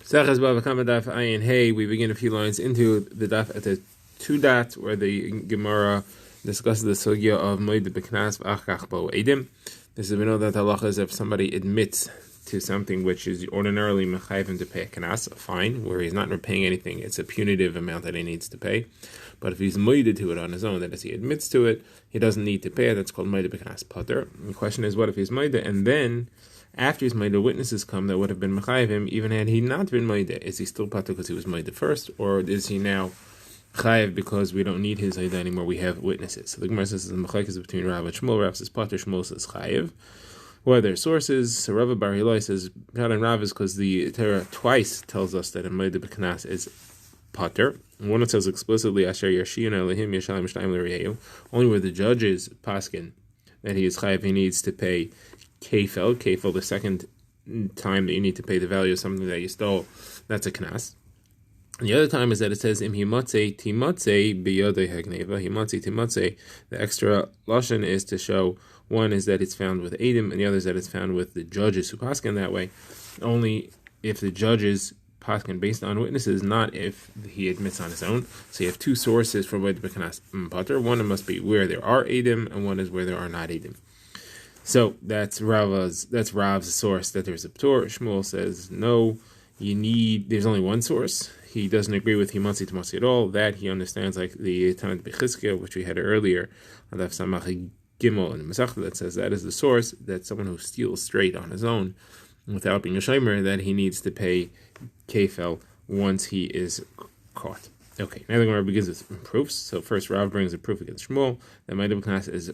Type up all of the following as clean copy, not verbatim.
Sachas Bava Kamma daf ayin hey. We begin a few lines into the daf at the 2 where the Gemara discusses the sugya of moed b'knas v'achach bo edim. This is we know that halacha is if somebody admits to something which is ordinarily mechayiv him to pay a knas, a fine, where he's not repaying anything, it's a punitive amount that he needs to pay. But if he's moeded to it on his own, that is, he admits to it, he doesn't need to pay it. That's called moed b'knas pater. The question is, what if he's moeded and then after he's moeded, witnesses come that would have been mechayiv him, even had he not been moeded? Is he still pater because he was moeded first, or is he now chayiv because we don't need his hayda anymore? We have witnesses. So the Gemara says the machlekes between Rav and Shmuel. Rav says pater, Shmuel says chayiv. What are their sources? So Rav Bar Hilai says Pshat and Rav is because the Torah twice tells us that a moed b'knas is pater. One it says explicitly Asher Yashiyun Elohim Yishalim Shtayim L'Reyehu, only where the judges paskin that he is chayiv, he needs to pay kefel. Kefel, the second time that you need to pay the value of something that you stole, that's a knas. And the other time is that it says im himatze timatze biyodei hagneva. Himatze timatze. The extra lashon is to show, one is that it's found with Edom, and the other is that it's found with the judges who paskin that way. Only if the judges paskin based on witnesses, not if he admits on his own. So you have two sources for moed b'knas pater. One, it must be where there are Edom, and one is where there are not Edom. So that's Rav's source that there's a ptor. Shmuel says no, there's only one source. He doesn't agree with himatzi tamasi at all. That he understands like the Tanat Bechizkiah, which we had earlier on Daf Samach Gimel and Masechta, that says that is the source, that someone who steals straight on his own without being a shomer, that he needs to pay kefel once he is caught. Okay, now the Gemara begins with proofs. So first Rav brings a proof against Shmuel that moed b'knas is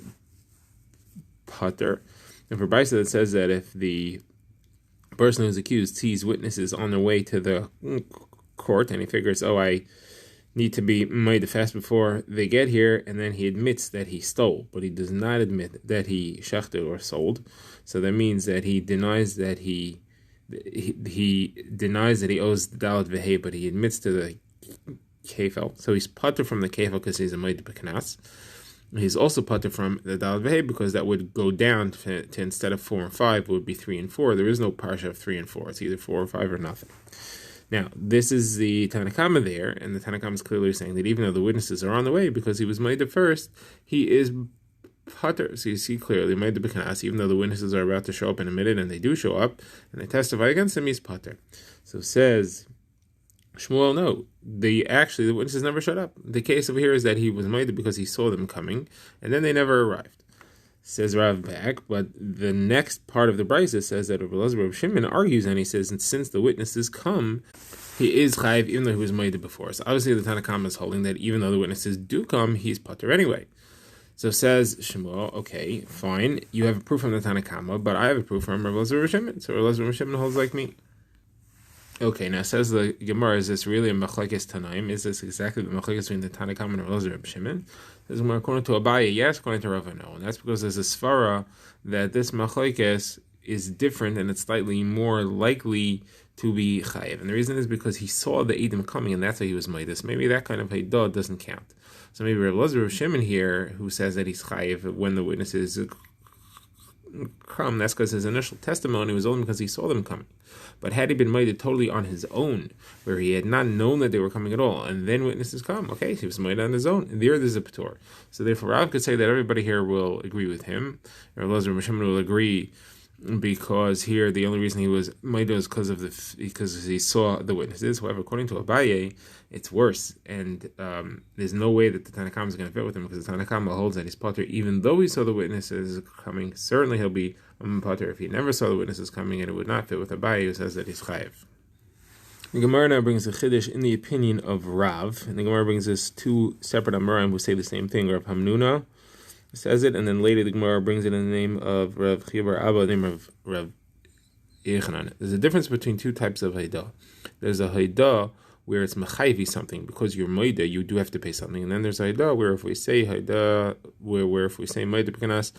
pater. And for Brisa that says that if the person who's accused sees witnesses on their way to the court and he figures, I need to be made fast before they get here, and then he admits that he stole, but he does not admit that he shechted or sold. So that means that he denies that he denies that he owes the dalat v'hei, but he admits to the kefel. So he's pater from the kefel because he's a moed b'knas. He's also pater from the dalat v'hei because that would go down to instead of 4 and 5, it would be 3 and 4. There is no parsha of 3 and 4. It's either 4 or 5 or nothing. Now, this is the Tana Kamma there, and the Tana Kamma is clearly saying that even though the witnesses are on the way because he was moed first, he is pater. So you see clearly, moed b'knas, even though the witnesses are about to show up in a minute, and they do show up, and they testify against him, he's pater. So says Shmuel, no, the witnesses never showed up. The case over here is that he was moed because he saw them coming, and then they never arrived. Says Rav back, but the next part of the brisa says that Rav Shimon argues, and he says, and since the witnesses come, he is chayiv even though he was moed before. So obviously the Tana Kamma is holding that even though the witnesses do come, he's pater anyway. So says Shmuel, okay, fine, you have a proof from the Tana Kamma, but I have a proof from Rav Shimon. So Rav Shimon holds like me. Okay, now says the Gemara, is this really a machlekes Tanaim? Is this exactly the machlekes between the Tana Kamma and Rav Shimon? Says Gemara, according to Abaye, yes, according to Rav, no. And that's because there's a svara that this machlekes is different and it's slightly more likely to be chayiv. And the reason is because he saw the Edom coming and that's why he was moed. Maybe that kind of haydah doesn't count. So maybe Rav Shimon here, who says that he's chayiv when the witnesses come, that's because his initial testimony was only because he saw them coming. But had he been moed totally on his own, where he had not known that they were coming at all, and then witnesses come, okay, he was moed on his own, and there's a ptor. So therefore Rav could say that everybody here will agree with him, or Rav Shimon will agree, because here the only reason he was moed was because he saw the witnesses. However, according to Abaye, it's worse, and there's no way that the Tana Kamma is going to fit with him, because the Tana Kamma holds that he's pater even though he saw the witnesses coming. Certainly he'll be pater if he never saw the witnesses coming, and it would not fit with Abaye, who says that he's chayiv. The Gemara now brings a chiddush in the opinion of Rav, and the Gemara brings us two separate Amoraim who say the same thing. Rav Hamnuna says it, and then later the Gemara brings it in the name of Rav Chibar Abba, the name of Rav Yechanan. There's a difference between two types of haydah. There's a haydah where it's mechayvi something, because you're moed, you do have to pay something. And then there's haydah where if we say haydah, where if we say moed b'knas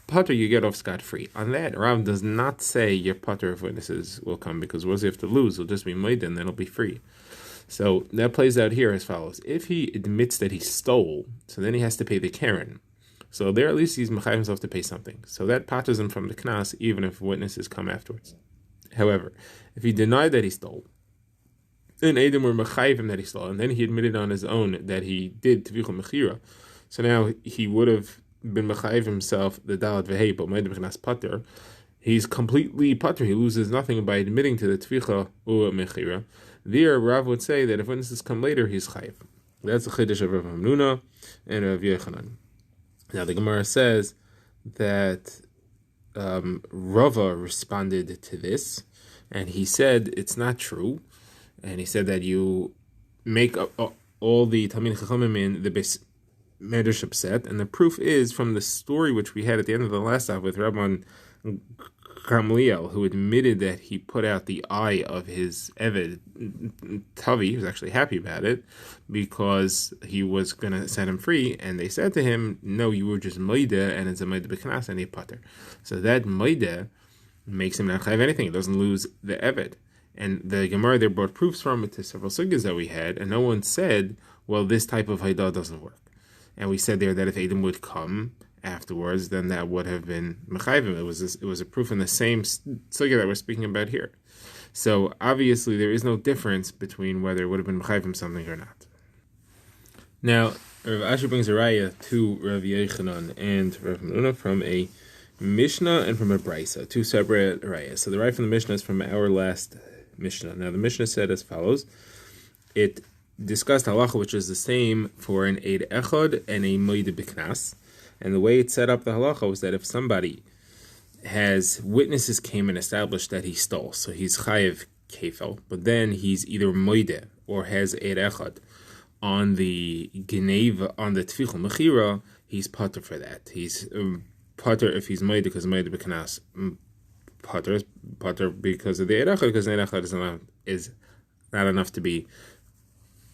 pater, you get off scot-free. On that, Rav does not say your pater if witnesses will come, because what does he have to lose? He'll just be moed and then he'll be free. So that plays out here as follows. If he admits that he stole, so then he has to pay the Karen. So there at least he's mechayiv himself to pay something. So that paters him from the knas, even if witnesses come afterwards. However, if he denied that he stole, and Edom were mechayvim that he stole, and then he admitted on his own that he did tvicha mechira. So now he would have been mechayv himself the dalat vehei, but ma'id b'chinas pater. He's completely pater. He loses nothing by admitting to the tvicha u mechira. There, Rav would say that if witnesses come later, he's chayiv. That's the chiddush of Rav Hamnuna and Rav Yechanan. Now the Gemara says that Rava responded to this, and he said it's not true, and he said that you make all the Talmid Chachamim in the Beis Medrash upset, and the proof is from the story which we had at the end of the last stop with Rabban Gamliel, who admitted that he put out the eye of his Eved Tavi. He was actually happy about it because he was going to set him free, and they said to him, no, you were just Maida, and it's a Maida B'Knas and a Pater. So that Maida makes him not chayav anything. It doesn't lose the Eved. And the Gemara there brought proofs from it to several sugyas that we had, and no one said, well, this type of Haidah doesn't work. And we said there that if Edom would come afterwards, then that would have been mechayvim. It was a proof in the same sugya that we're speaking about here. So obviously there is no difference between whether it would have been mechayvim something or not. Now, Rav Asher brings a raya to Rav Yechanan and Rav Hamnuna from a Mishnah and from a Brisa, two separate rayas. So the raya from the Mishnah is from our last Mishnah. Now the Mishnah said as follows: it discussed halacha, which is the same for an Eid Echad and a Moed B'Knas. And the way it set up the halacha was that if somebody has witnesses came and established that he stole, so he's chayiv kefel, but then he's either Moed or has Eid Echad on the Geneva, on the Tfichel Mechira, he's pater for that. He's pater if he's Moed because Moed B'Knas. Pater because of the Eid Echad, because Eid Echad is not enough to be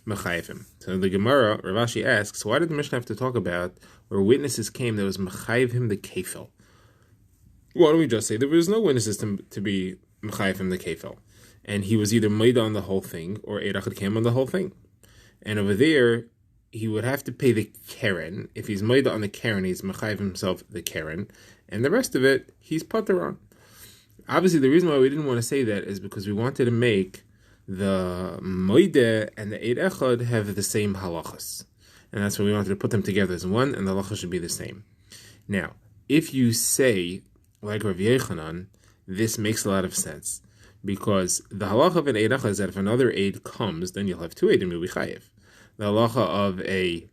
mechayvim. So the Gemara, Rav Ashi asks, why did the Mishnah have to talk about where witnesses came that was mechayv him the kefel? Why don't we just say there was no witnesses to be mechayv him the kefel, and he was either made on the whole thing or Eid Echad came on the whole thing, and over there he would have to pay the keren. If he's made on the keren, he's mechayv himself the keren, and the rest of it he's pater on. Obviously, the reason why we didn't want to say that is because we wanted to make the Moide and the Eid Echad have the same halachas. And that's why we wanted to put them together as one, and the halacha should be the same. Now, if you say, like Rav Yechanan, this makes a lot of sense. Because the halacha of an Eid Echad is that if another Eid comes, then you'll have two Eidim, you'll be chayiv. The halacha of a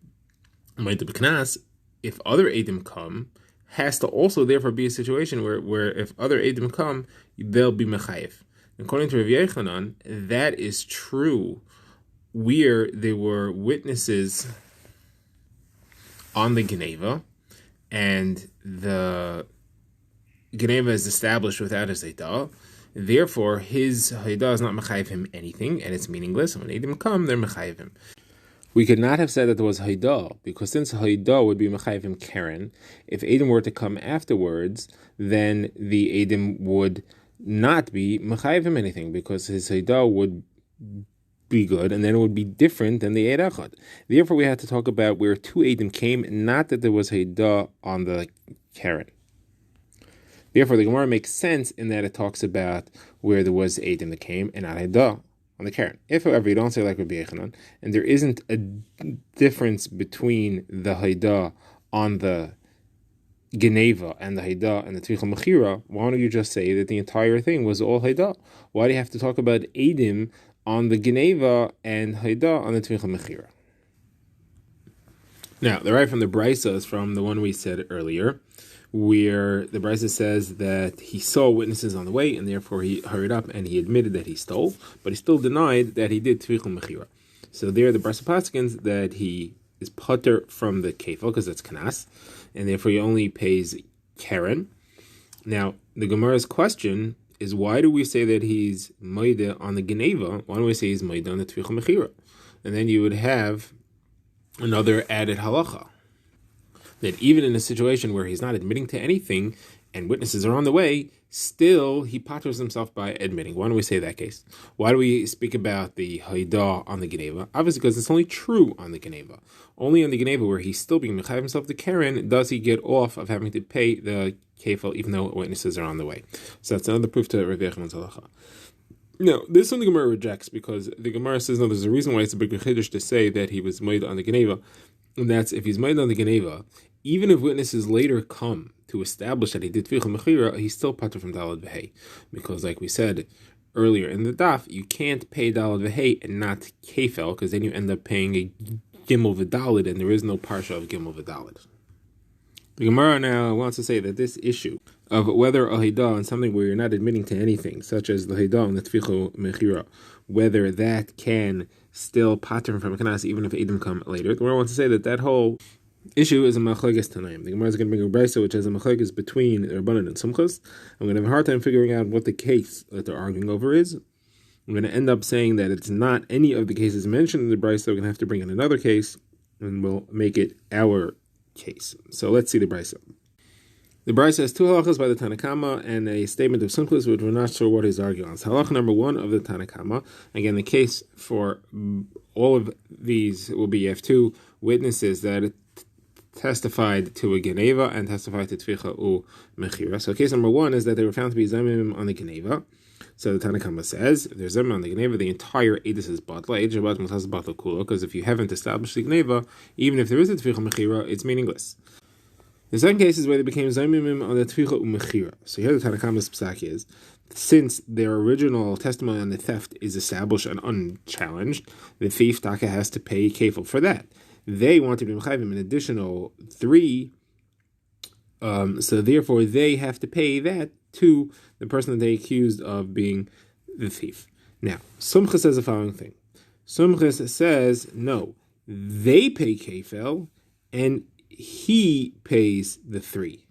Moed B'Knas, if other Eidim come, has to also therefore be a situation where if other Eidim come, they'll be mechayiv. According to Rav Yechanan, that is true where there were witnesses on the Geneva, and the Geneva is established without his Haidah. Therefore, his Haidah is not mechayiv him anything, and it's meaningless. When Eidim come, they're mechayiv him. We could not have said that there was Haidah, because since Haidah would be mechayiv him keren, if Eidim were to come afterwards, then the Eidim would not be mechayiv him anything, because his Haidah would be good, and then it would be different than the Eid Echad. Therefore, we had to talk about where two Eidim came, not that there was Haidah on the keren. Therefore, the Gemara makes sense in that it talks about where there was Eidim that came, and not Haidah on the keren. If, however, you don't say like Rabbi Yechanan, and there isn't a difference between the Haidah on the Geneva and the Haidah and the Tvicha Mechira, why don't you just say that the entire thing was all Haidah? Why do you have to talk about Eidim on the Geneva and Haidah on the Tvicha Mechira? Now, the right from the Brisa is from the one we said earlier, where the Brisa says that he saw witnesses on the way, and therefore he hurried up and he admitted that he stole, but he still denied that he did Tvicha Mechira. So there the Brisa paskins that he is pater from the kefil, because that's kanas, and therefore he only pays keren. Now, the Gemara's question is, why do we say that he's moide on the Geneva? Why don't we say he's moide on the Tvicha Mechira? And then you would have another added halacha, that even in a situation where he's not admitting to anything and witnesses are on the way, still he paters himself by admitting. Why don't we say that case? Why do we speak about the Haidah on the Geneva? Obviously because it's only true on the Geneva. Only on the Geneva, where he's still being mechayiv himself the keren, does he get off of having to pay the kefil even though witnesses are on the way. So that's another proof to Rav Yechanan's halacha. No, this one the Gemara rejects because the Gemara says, no, there's a reason why it's a big chiddush to say that he was made on the Geneva, and that's if he's made on the Geneva, even if witnesses later come to establish that he did Tficha Mechira, he's still patur from Dalad V'Hei. Because like we said earlier in the daf, you can't pay Dalad V'Hei and not Kefel, because then you end up paying a Gimel V'Dalid, and there is no Parsha of Gimel V'Dalid. The Gemara now wants to say that this issue of whether a Haidah on something where you're not admitting to anything, such as the Haidah and the Tficha Mechira, whether that can still pattern from a Kanas even if Edom come later. The Gemara wants to say that that whole issue is a Machlekes Tanaim. The Gemara is going to bring a Brisa which has a Machlekes between Rabbanan and Sumchos. I'm going to have a hard time figuring out what the case that they're arguing over is. I'm going to end up saying that it's not any of the cases mentioned in the Brisa. We're going to have to bring in another case, and we'll make it our case. So let's see the Brisa. The Brisa has two halachas by the Tana Kamma and a statement of Sumchos, which we're not sure what he's arguing on. So halacha number one of the Tana Kamma, again, the case for all of these will be you have two witnesses that testified to a Geneva and testified to Tficha u Mechira. So case number one is that they were found to be Zamim on the Geneva. So the Tana Kamma says, if there's Zamim on the Geneva, the entire Edus is Batla. Edus Shabbat Musas Batla Kula, because if you haven't established the Geneva, even if there is a Tficha Mechira, it's meaningless. The second case is where they became Zaymimim on the Tficha u Mechira. So here the Tana Kamma's psak is, since their original testimony on the theft is established and unchallenged, the thief Taka has to pay kefil for that. They want to be mechayvim an additional 3, so therefore they have to pay that to the person that they accused of being the thief. Now, Sumchas says the following thing. Sumchas says, no, they pay kefil, and he pays the 3.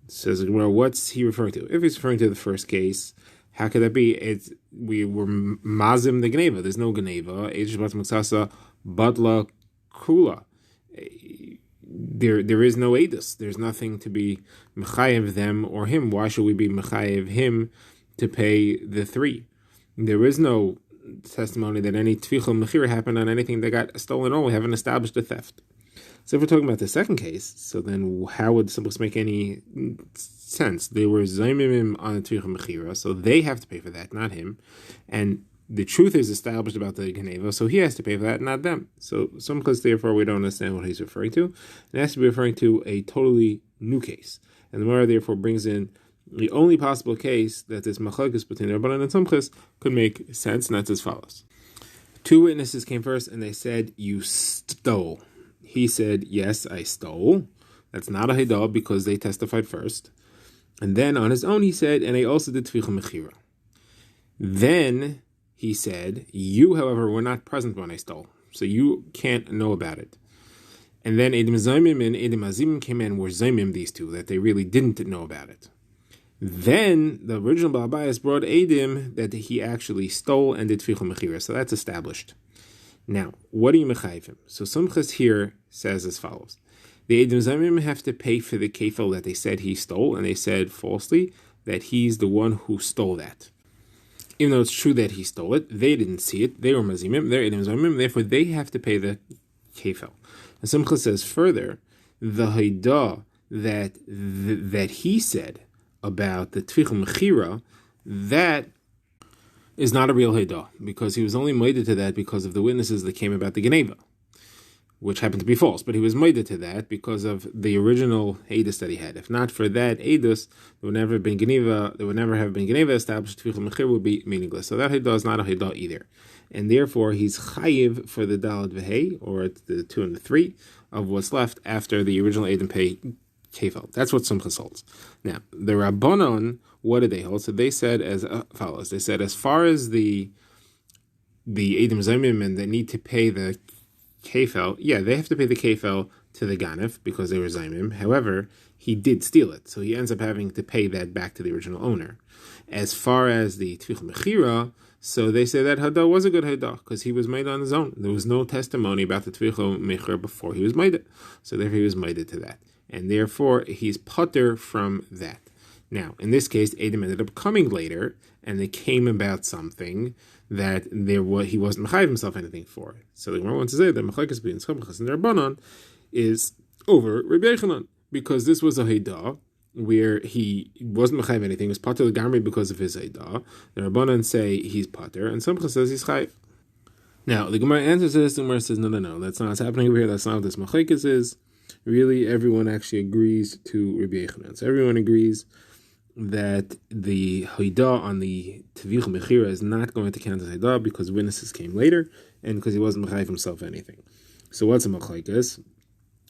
Says, well, what's he referring to? If he's referring to the first case, how could that be? We were mazim the Geneva. There's no Geneva. Eish bat muksasa badla kula. There is no edus. There's nothing to be mechayev them or him. Why should we be mechayev him to pay the 3? There is no testimony that any tficha mechira happened on anything that got stolen. We haven't established a theft. So if we're talking about the second case, so then how would this make any sense? They were zaymimim on the tficha mechira, so they have to pay for that, not him. And the truth is established about the Geneva, so he has to pay for that, not them. So Sumchos, therefore, we don't understand what he's referring to. It has to be referring to a totally new case. And the Gemara, therefore, brings in the only possible case that this machlokes between Rabbanan and Sumchos could make sense, and that's as follows. 2 witnesses came first, and they said, you stole. He said, yes, I stole. That's not a Haidah because they testified first. And then on his own, he said, and I also did Tficha Mechira. Then he said, you, however, were not present when I stole, so you can't know about it. And then Edim Zaymim and Edim Azimim came in, were Zaymim, these two, that they really didn't know about it. Then the original Ba'abayas brought Edim that he actually stole and did Tficha Mechira, so that's established. Now, what do you mechayiv him? So Sumchas here says as follows. The Edim Zaymim have to pay for the kefil that they said he stole, and they said falsely that he's the one who stole that. Even though it's true that he stole it, they didn't see it. They were mazimim, they're Edim Zaymim, therefore they have to pay the kefil. And Sumchas says further, the Haidah that he said about the Tficha Mechira, that is not a real Haidah, because he was only moeded to that because of the witnesses that came about the Geneva, which happened to be false, but he was moeded to that because of the original Eidus that he had. If not for that Eidus, there would never have been Geneva established. Tficha Mechira would be meaningless. So that Haidah is not a Haidah either. And therefore, he's chayiv for the Dalad V'Hei, or the 2 and the 3, of what's left after the original Eidim pay kefil. That's what Sumchas holds. Now, the Rabbanon, what did they hold? So they said as follows. They said, as far as the Eidim Zaymim and they need to pay the kefil, yeah, they have to pay the kefil to the Ganef because they were Zaymim. However, he did steal it, so he ends up having to pay that back to the original owner. As far as the Tficha Mechira, so they say that Haidah was a good Haidah because he was made on his own. There was no testimony about the Tficha Mechira before he was made. So therefore he was made to that. And therefore he's putter from that. Now, in this case, Edom ended up coming later, and they came about something that he wasn't mechayiv himself anything for. So the Gemara wants to say that Machlekes between Sumchas and Rabbanon is over Rabbi Yochanan, because this was a Haidah where he wasn't mechayiv anything, he was pater legamri because of his eidah. The Rabbanan say he's pater, and Simcha says he's chayiv. Now, the Gemara answers this, the Gemara says, no, that's not what's happening over here, that's not what this machlekes is. Really, everyone actually agrees to Rabbi Yechanan. So everyone agrees that the Haidah on the Tevich Mechira is not going to count as Haidah because witnesses came later, and because he wasn't Mechayiv himself anything. So what's a machlekes?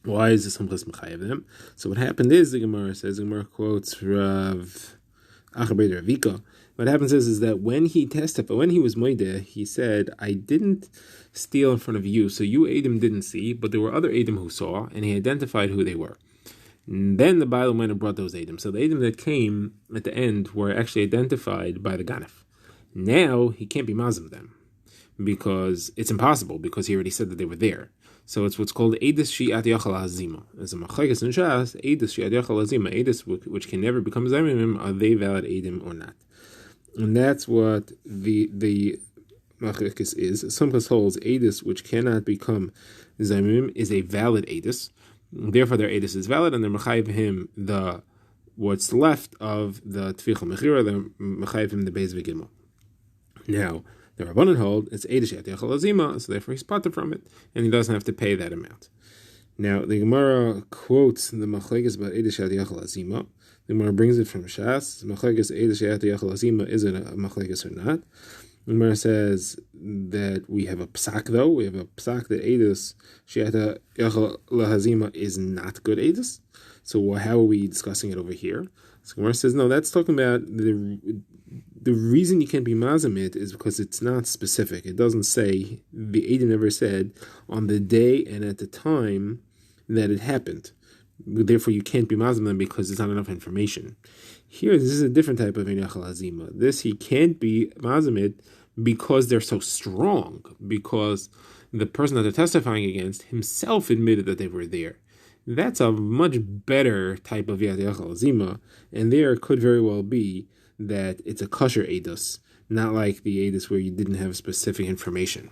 Why is this Simchas Mechayiv them? So what happened is, the Gemara says, the Gemara quotes Rav Achaber Ravika. What happens is that when he testified, when he was Moedeh, he said, I didn't steal in front of you, so you Edom didn't see, but there were other Edom who saw, and he identified who they were. And then the Bailam went and brought those Edom. So the Edom that came at the end were actually identified by the Ganef. Now he can't be mazim them because it's impossible, because he already said that they were there. So it's what's called Eidus Shi'at Yachal Hazima. As a Machlekes in Shas, Eidus Shi'at Yachal Hazima, Eidus which can never become Zaymim, are they valid Edom or not? And that's what the Machlekes is. Simchas holds Eidus which cannot become Zaymim is a valid Eidus. Therefore, their Eidus is valid, and they're Mechayiv him what's left of the Tvicha Mechira, they're Mechayiv him the Beis V'Gimel. Now, the Rabbanan hold it's Eidus Shi'at Yachal Hazima, so therefore he's parted from it, and he doesn't have to pay that amount. Now, the Gemara quotes the Machlekes about Eidus Shi'at Yachal Hazima. The Gemara brings it from Shas. Machlekes Eidus Shi'at Yachal Hazima, is it a Machlekes or not? The Gemara says that we have a psak though. We have a psak that Eidus Shi'at Yachal Hazima is not good Eidus. So how are we discussing it over here? So Gemara says no. That's talking about the reason you can't be mazamit is because it's not specific. It doesn't say, the Edom never said on the day and at the time that it happened. Therefore, you can't be mazamit because there's not enough information. Here, this is a different type of Yachal Hazima. This, he can't be mazamit because they're so strong, because the person that they're testifying against himself admitted that they were there. That's a much better type of Yachal Hazima, and there could very well be that it's a kosher edus, not like the edus where you didn't have specific information.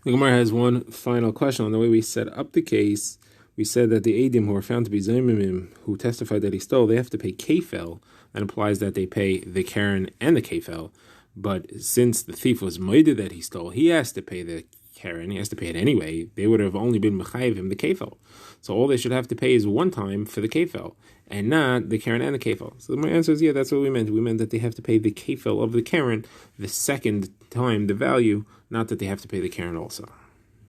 The Gemara has one final question on the way we set up the case. We said that the edim who are found to be zaymimim, who testified that he stole, they have to pay kefel. That implies that they pay the karen and the kefel. But since the thief was moeded that he stole, he has to pay the karen. He has to pay it anyway. They would have only been mechayiv him the kefel. So all they should have to pay is one time for the kefel, and not the karen and the kefel. So my answer is, yeah, that's what we meant. We meant that they have to pay the kefel of the karen the second time, the value, not that they have to pay the karen also.